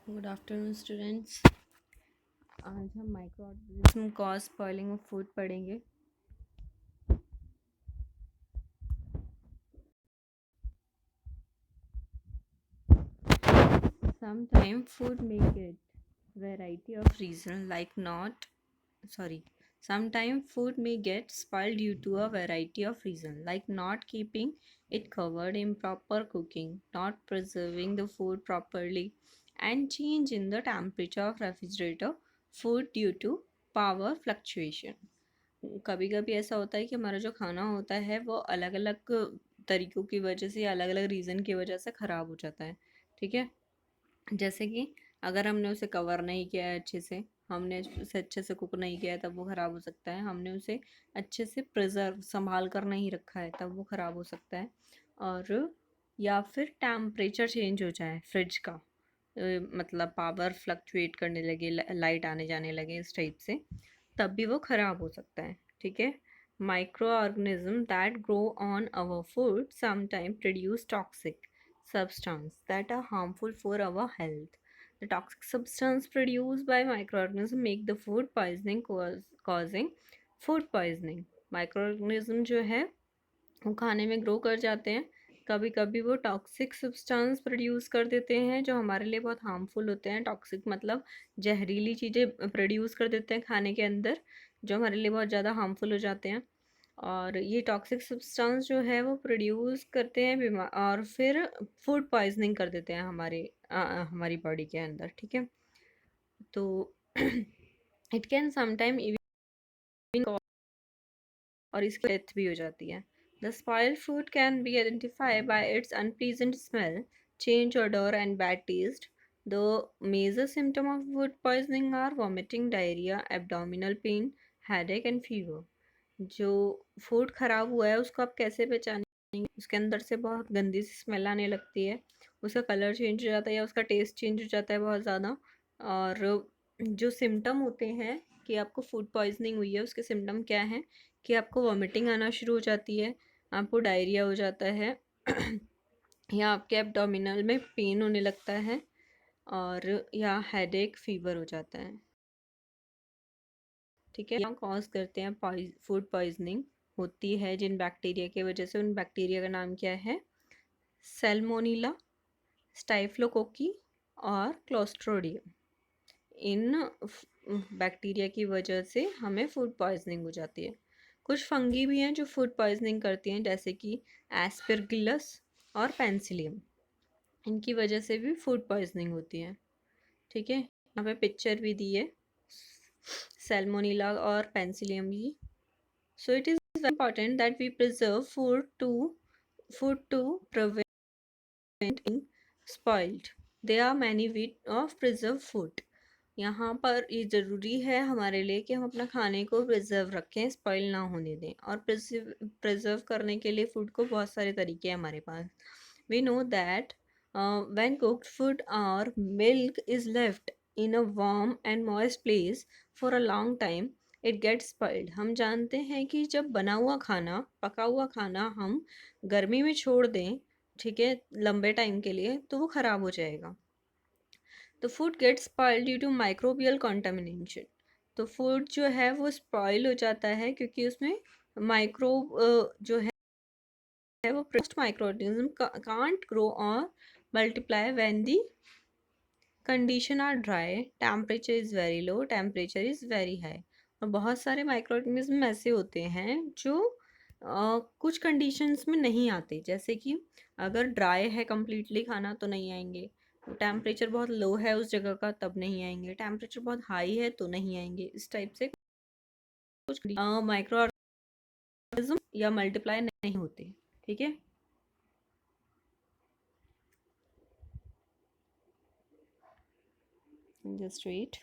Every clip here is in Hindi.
Good afternoon students. आज हम micro organism cause spoiling of food पढ़ेंगे। Sometimes food may get variety of reason like not sorry sometimes food may get spoiled due to a variety of reason like not keeping it covered, improper cooking, not preserving the food properly, and change in the temperature of refrigerator food due to power fluctuation. कभी कभी ऐसा होता है कि हमारा जो खाना होता है वो अलग अलग तरीक़ों की वजह से या अलग अलग रीज़न की वजह से ख़राब हो जाता है। ठीक है, जैसे कि अगर हमने उसे कवर नहीं किया है अच्छे से, हमने उसे अच्छे से कुक नहीं किया है तब वो ख़राब हो सकता है। हमने उसे अच्छे से प्रिजर्व संभाल कर नहीं रखा है तब वो ख़राब हो सकता है। और या फिर टेम्परेचर चेंज हो जाए फ्रिज का, मतलब पावर फ्लक्चुएट करने लगे, लाइट आने जाने लगे इस टाइप से, तब भी वो ख़राब हो सकता है। ठीक है, micro organism that grow on our food sometime produce toxic substance that are harmful for our health. The toxic substance produced by microorganisms make the food poisoning, causing food poisoning. Microorganism जो है वो खाने में ग्रो कर जाते हैं। कभी कभी वो टॉक्सिक सब्सटेंस प्रोड्यूस कर देते हैं जो हमारे लिए बहुत हार्मफुल होते हैं। टॉक्सिक मतलब जहरीली चीज़ें प्रोड्यूस कर देते हैं खाने के अंदर, जो हमारे लिए बहुत ज़्यादा हार्मफुल हो जाते हैं। और ये टॉक्सिक सब्सटेंस जो है वो प्रोड्यूस करते हैं बीमार, और फिर फूड पॉइजनिंग कर देते हैं हमारी बॉडी के अंदर। ठीक है, तो इट कैन समटाइम इवन, और इसकी डेथ भी हो जाती है। The spoiled food can be identified by its unpleasant smell, change odour and bad taste. The major symptom of food poisoning are vomiting, diarrhoea, abdominal pain, headache and fever. जो फूड ख़राब हुआ है उसको आप कैसे पहचानेंगे? उसके अंदर से बहुत गंदी सी स्मेल आने लगती है, उसका कलर चेंज हो जाता है या उसका टेस्ट चेंज हो जाता है बहुत ज़्यादा। और जो सिम्टम होते हैं कि आपको फूड पॉइजनिंग हुई है, उसके सिम्टम क्या हैं कि आपको वॉमिटिंग आना शुरू हो जाती है, आपको डायरिया हो जाता है या आपके एब्डोमिनल में पेन होने लगता है, और या हेडेक, फीवर हो जाता है। ठीक है, कॉज करते हैं फूड पॉइजनिंग होती है जिन बैक्टीरिया की वजह से। उन बैक्टीरिया का नाम क्या है? सैल्मोनीला, स्टाइफ्लोकोकी और क्लोस्ट्रोडियम। इन बैक्टीरिया की वजह से हमें फूड पॉइजनिंग हो जाती है। कुछ फंगी भी हैं जो फूड पॉइजनिंग करती हैं, जैसे कि एस्परगिलस और पेंसिलियम। इनकी वजह से भी फूड पॉइजनिंग होती है। ठीक है, यहाँ पे पिक्चर भी दी है सैल्मोनीला और पेंसिलियम की। So it is very important that we preserve food to prevent being spoiled. There are many ways of preserve food. यहाँ पर ये ज़रूरी है हमारे लिए कि हम अपना खाने को प्रिजर्व रखें, स्पॉइल ना होने दें। और प्रिजर्व करने के लिए फूड को बहुत सारे तरीके हैं हमारे पास। We know that when cooked food or milk is left in a warm and moist place for a long time, it gets spoiled. हम जानते हैं कि जब बना हुआ खाना, पका हुआ खाना हम गर्मी में छोड़ दें, ठीक है, लंबे टाइम के लिए, तो वो ख़राब हो जाएगा। तो food get spoil due to microbial contamination. तो फूड जो है वो स्पॉइल हो जाता है क्योंकि उसमें माइक्रोब जो है वो most micro organism can't grow और multiply when the condition are dry, temperature is very low, temperature is very high. और बहुत सारे माइक्रो ऑर्गेनिज्म ऐसे होते हैं जो कुछ कंडीशंस में नहीं आते, जैसे कि अगर ड्राई है कम्प्लीटली खाना तो नहीं आएंगे, टेम्परेचर बहुत लो है उस जगह का तब नहीं आएंगे, टेम्परेचर बहुत हाई है तो नहीं आएंगे। इस टाइप से कुछ माइक्रो ऑर्गेनिज्म या मल्टीप्लाई नहीं होते। ठीक है, just wait.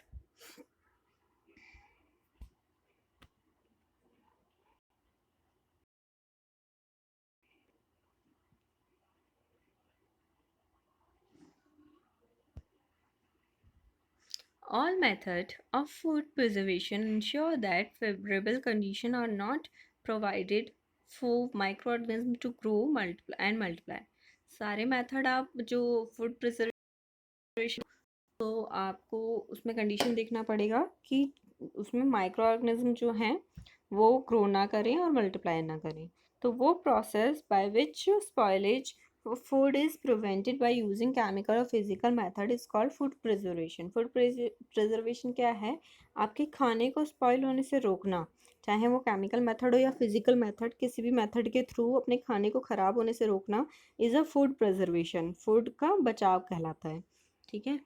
All methods of food preservation ensure that favorable conditions are not provided for microorganisms to grow multiply and multiply. सारे मेथड आप जो फूड प्रिजर्वेशन तो आपको उसमें कंडीशन देखना पड़ेगा कि उसमें माइक्रो ऑर्गेनिज्म जो हैं वो ग्रो ना करें और मल्टीप्लाई ना करें। तो वो process by which spoilage food is prevented by using chemical और physical method is called food preservation. Food preservation क्या है? आपके खाने को स्पॉइल होने से रोकना, चाहे वो केमिकल मेथड हो या फिजिकल मेथड, किसी भी मेथड के थ्रू अपने खाने को ख़राब होने से रोकना is a food preservation, food का बचाव कहलाता है। ठीक है,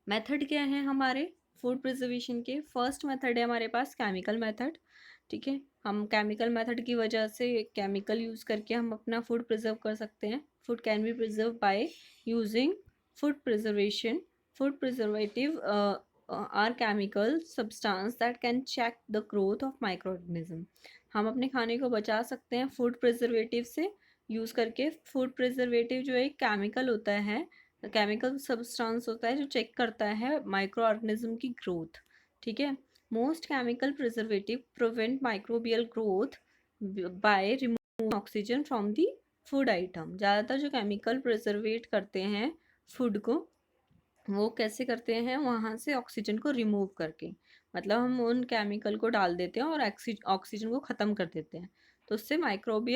मेथड क्या है हमारे फूड प्रिजर्वेशन के? फर्स्ट मेथड है हमारे पास केमिकल मेथड। ठीक है, हम केमिकल मेथड की वजह से केमिकल यूज़ करके हम अपना फूड प्रिजर्व कर सकते हैं। Food can be preserve by using food preservation. Food preservative are chemical substance that can check the growth of micro organism. हम अपने खाने को बचा सकते हैं फूड प्रिजर्वेटिव से यूज़ करके। फूड प्रिजर्वेटिव जो एक केमिकल होता है, केमिकल सब्सटेंस होता है जो चेक करता है माइक्रो ऑर्गेनिज्म की ग्रोथ। ठीक है, most chemical preservative prevent microbial growth by removing oxygen from the food item. ज़्यादातर जो केमिकल प्रिजर्वेट करते हैं फूड को, वो कैसे करते हैं? वहाँ से ऑक्सीजन को रिमूव करके, मतलब हम उन केमिकल को डाल देते हैं और ऑक्सीजन को ख़त्म कर देते हैं, तो उससे माइक्रोब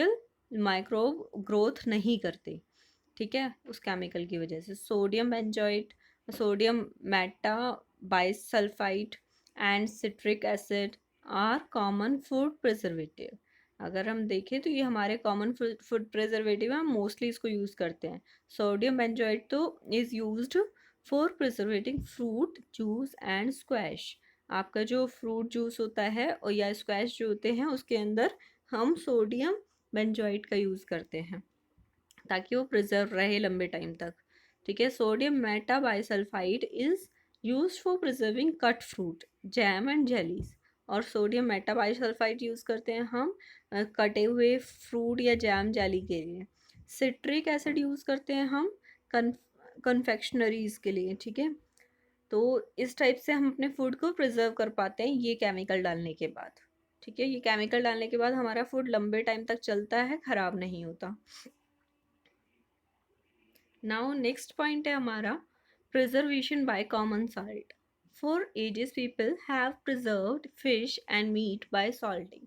ग्रोथ नहीं करते। ठीक है, उस केमिकल की वजह से। Sodium benzoate, sodium meta bisulphite and citric acid are common food preservative. अगर हम देखें तो ये हमारे कॉमन फूड प्रिजर्वेटिव है, हम मोस्टली इसको यूज़ करते हैं। सोडियम बेंजोएट तो is used for प्रिजर्वेटिंग fruit juice and squash. आपका जो फ्रूट जूस होता है और या स्क्वैश जो होते हैं उसके अंदर हम सोडियम बेंजोएट का यूज़ करते हैं ताकि वो प्रिजर्व रहे लंबे टाइम तक। ठीक है, sodium metabisulphite is use for preserving cut fruit, jam and jellies. और सोडियम मेटाबाइसल्फाइड यूज़ करते हैं हम कटे हुए फ्रूट या जैम जेली के लिए। सिट्रिक एसिड यूज़ करते हैं हम कन्फेक्शनरीज के लिए। ठीक है, तो इस टाइप से हम अपने फूड को प्रिजर्व कर पाते हैं ये केमिकल डालने के बाद। ठीक है, ये केमिकल डालने के बाद हमारा फूड लंबे टाइम तक चलता है, ख़राब नहीं होता। नाउ नेक्स्ट पॉइंट है हमारा preservation by common salt. For ages people have preserved fish and meat by salting.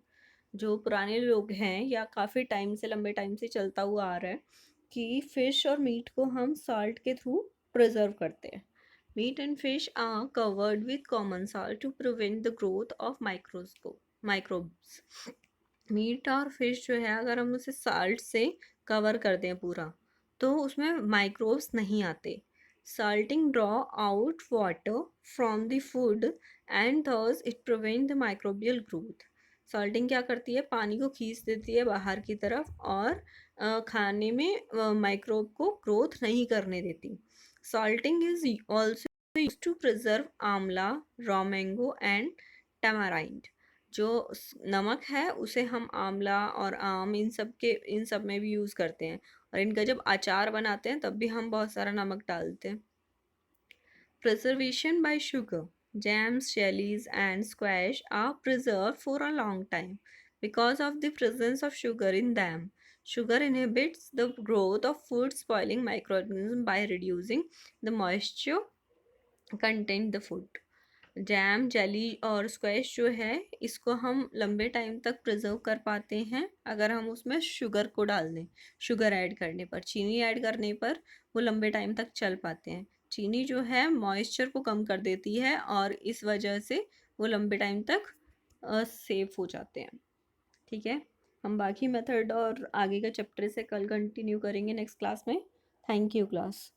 जो पुराने लोग हैं या काफ़ी टाइम से, लंबे टाइम से चलता हुआ आ रहा है कि फ़िश और मीट को हम सॉल्ट के थ्रू प्रिजर्व करते हैं। Meat and fish are covered with common salt to prevent the growth of microbes. Meat और फिश जो है अगर हम उसे साल्ट से कवर कर दें पूरा, तो उसमें माइक्रोब्स नहीं आते। Salting draw out water from the food and thus it prevent the microbial growth. Salting क्या करती है? पानी को खींच देती है बाहर की तरफ और खाने में माइक्रोब को ग्रोथ नहीं करने देती। Salting is also use to preserve amla, raw mango and tamarind. जो नमक है उसे हम आंवला और आम इन सब में भी यूज़ करते हैं, और इनका जब अचार बनाते हैं तब भी हम बहुत सारा नमक डालते हैं। Preservation bye sugar, jams, jellies and squash are preserved for a long time because of the presence of sugar in them. Sugar inhibits the growth of food spoiling microorganisms by reducing the moisture content the food. Jam, jelly और स्क्वैश जो है इसको हम लंबे टाइम तक प्रिजर्व कर पाते हैं अगर हम उसमें शुगर को डाल दें। शुगर ऐड करने पर, चीनी ऐड करने पर वो लंबे टाइम तक चल पाते हैं। चीनी जो है मॉइस्चर को कम कर देती है और इस वजह से वो लंबे टाइम तक सेफ हो जाते हैं। ठीक है, हम बाकी मेथड और आगे का चैप्टर से कल कंटिन्यू करेंगे नेक्स्ट क्लास में। Thank you class.